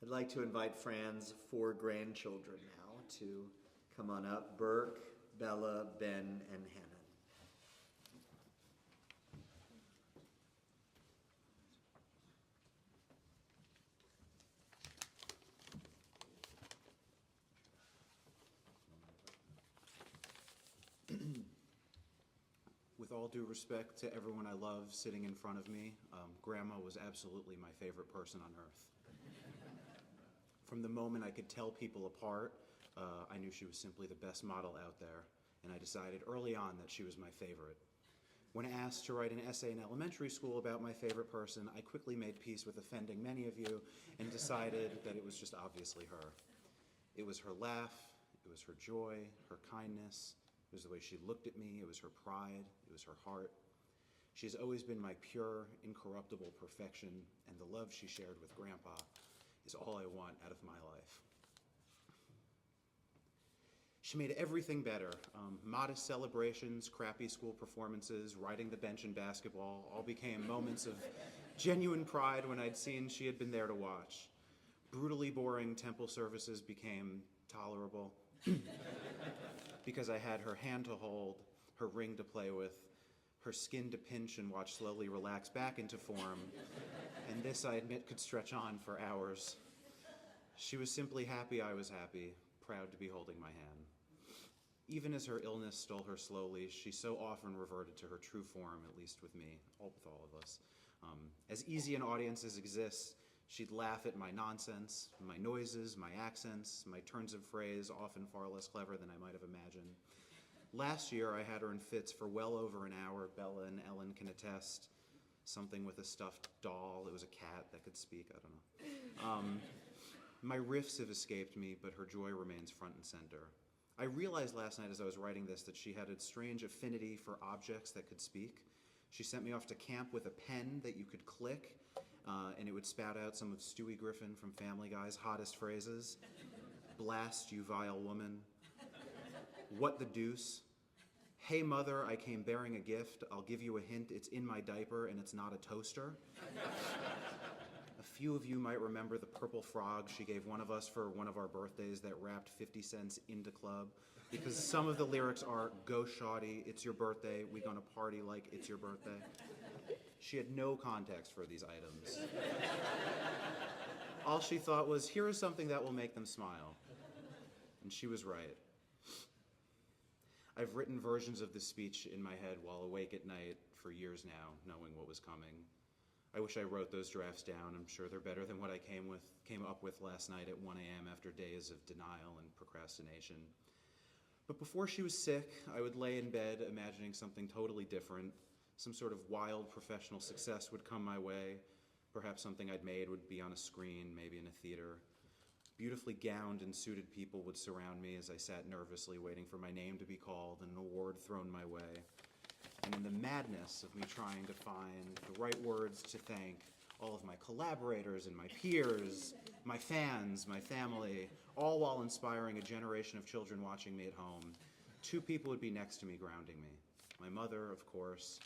I'd like to invite Fran's 4 grandchildren now to come on up. Burke, Bella, Ben, and Hannah. With all due respect to everyone I love sitting in front of me, Grandma was absolutely my favorite person on earth. From the moment I could tell people apart, I knew she was simply the best model out there, and I decided early on that she was my favorite. When asked to write an essay in elementary school about my favorite person, I quickly made peace with offending many of you and decided that it was just obviously her. It was her laugh, it was her joy, her kindness, it was the way she looked at me, it was her pride, it was her heart. She has always been my pure, incorruptible perfection, and the love she shared with Grandpa is all I want out of my life. She made everything better. Modest celebrations, crappy school performances, riding the bench in basketball, all became moments of genuine pride when I'd seen she had been there to watch. Brutally boring temple services became tolerable because I had her hand to hold, her ring to play with, her skin to pinch and watch slowly relax back into form, and this, I admit, could stretch on for hours. She was simply happy I was happy, proud to be holding my hand. Even as her illness stole her slowly, she so often reverted to her true form, at least with me, with all of us. As easy an audience as exists, she'd laugh at my nonsense, my noises, my accents, my turns of phrase, often far less clever than I might have imagined. Last year, I had her in fits for well over an hour. Bella and Ellen can attest. Something with a stuffed doll. It was a cat that could speak. I don't know. My riffs have escaped me, but her joy remains front and center. I realized last night as I was writing this that she had a strange affinity for objects that could speak. She sent me off to camp with a pen that you could click, and it would spout out some of Stewie Griffin from Family Guy's hottest phrases. Blast, you vile woman. What the deuce? Hey, mother, I came bearing a gift. I'll give you a hint. It's in my diaper, and it's not a toaster. A few of you might remember the purple frog she gave one of us for one of our birthdays that wrapped 50 cents into club, because some of the lyrics are, go shawty, it's your birthday, we gonna party like it's your birthday. She had no context for these items. All she thought was, here is something that will make them smile. And she was right. I've written versions of this speech in my head while awake at night for years now, knowing what was coming. I wish I wrote those drafts down. I'm sure they're better than what I came up with last night at 1 a.m. after days of denial and procrastination. But before she was sick, I would lay in bed imagining something totally different. Some sort of wild professional success would come my way. Perhaps something I'd made would be on a screen, maybe in a theater. Beautifully gowned and suited people would surround me as I sat nervously waiting for my name to be called and an award thrown my way. And in the madness of me trying to find the right words to thank all of my collaborators and my peers, my fans, my family, all while inspiring a generation of children watching me at home, 2 people would be next to me grounding me. My mother, of course,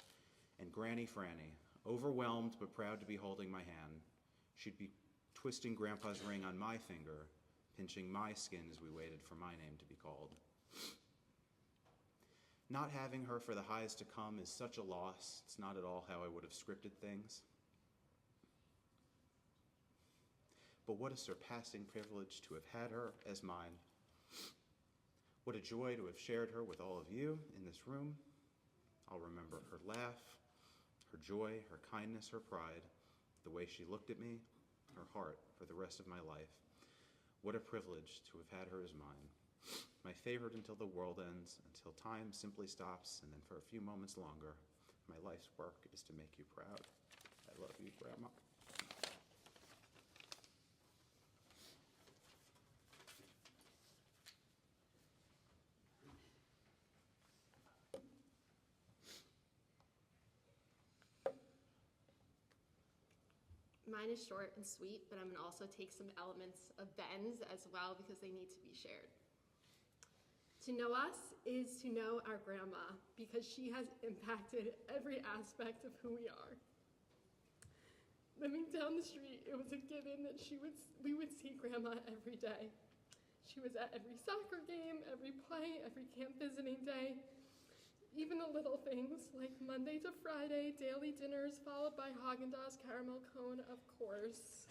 and Granny Franny, overwhelmed but proud to be holding my hand. She'd be twisting Grandpa's ring on my finger, pinching my skin as we waited for my name to be called. Not having her for the highs to come is such a loss. It's not at all how I would have scripted things. But what a surpassing privilege to have had her as mine. What a joy to have shared her with all of you in this room. I'll remember her laugh, her joy, her kindness, her pride, the way she looked at me, her heart for the rest of my life. What a privilege to have had her as mine. My favorite until the world ends, until time simply stops, and then for a few moments longer. My life's work is to make you proud. I love you, Grandma. Mine is short and sweet, but I'm going to also take some elements of Ben's as well because they need to be shared. To know us is to know our grandma because she has impacted every aspect of who we are. Living down the street, it was a given that we would see Grandma every day. She was at every soccer game, every play, every camp visiting day. Even the little things like Monday to Friday daily dinners followed by Haagen-Dazs caramel cone, of course.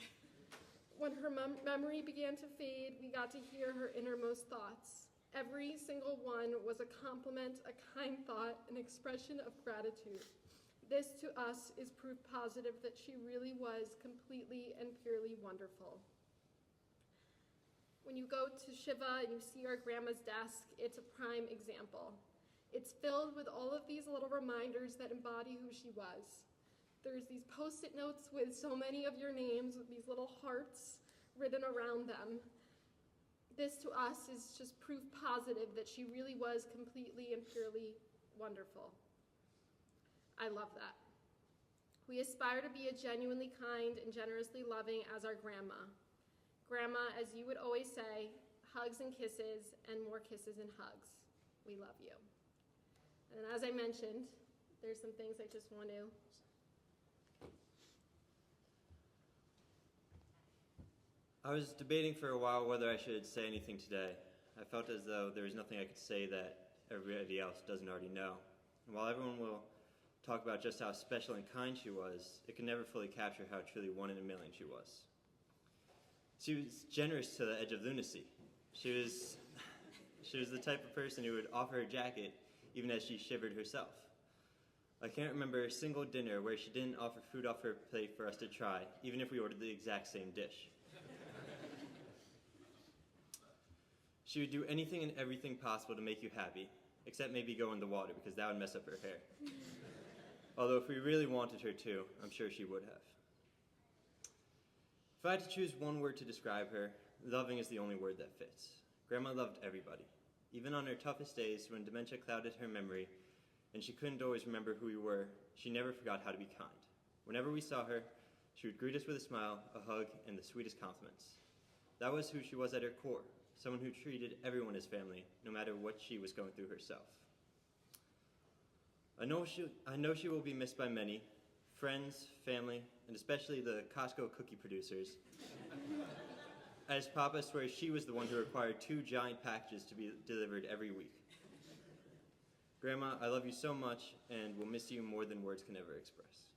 When her memory began to fade, we got to hear her innermost thoughts. Every single one was a compliment, a kind thought, an expression of gratitude. This to us is proof positive that she really was completely and purely wonderful. When you go to Shiva and you see our grandma's desk, it's a prime example. It's filled with all of these little reminders that embody who she was. There's these post-it notes with so many of your names, with these little hearts written around them. This to us is just proof positive that she really was completely and purely wonderful. I love that. We aspire to be as genuinely kind and generously loving as our grandma. Grandma, as you would always say, hugs and kisses, and more kisses and hugs. We love you. And as I mentioned, there's some things I just want to I was debating for a while whether I should say anything today. I felt as though there was nothing I could say that everybody else doesn't already know. And while everyone will talk about just how special and kind she was, it can never fully capture how truly one in a million she was. She was generous to the edge of lunacy. She was the type of person who would offer her jacket even as she shivered herself. I can't remember a single dinner where she didn't offer food off her plate for us to try, even if we ordered the exact same dish. She would do anything and everything possible to make you happy, except maybe go in the water, because that would mess up her hair. Although if we really wanted her to, I'm sure she would have. If I had to choose one word to describe her, loving is the only word that fits. Grandma loved everybody. Even on her toughest days, when dementia clouded her memory, and she couldn't always remember who we were, she never forgot how to be kind. Whenever we saw her, she would greet us with a smile, a hug, and the sweetest compliments. That was who she was at her core. Someone who treated everyone as family, no matter what she was going through herself. I know she will be missed by many, friends, family, and especially the Costco cookie producers, as Papa swears she was the one who required 2 giant packages to be delivered every week. Grandma, I love you so much, and will miss you more than words can ever express.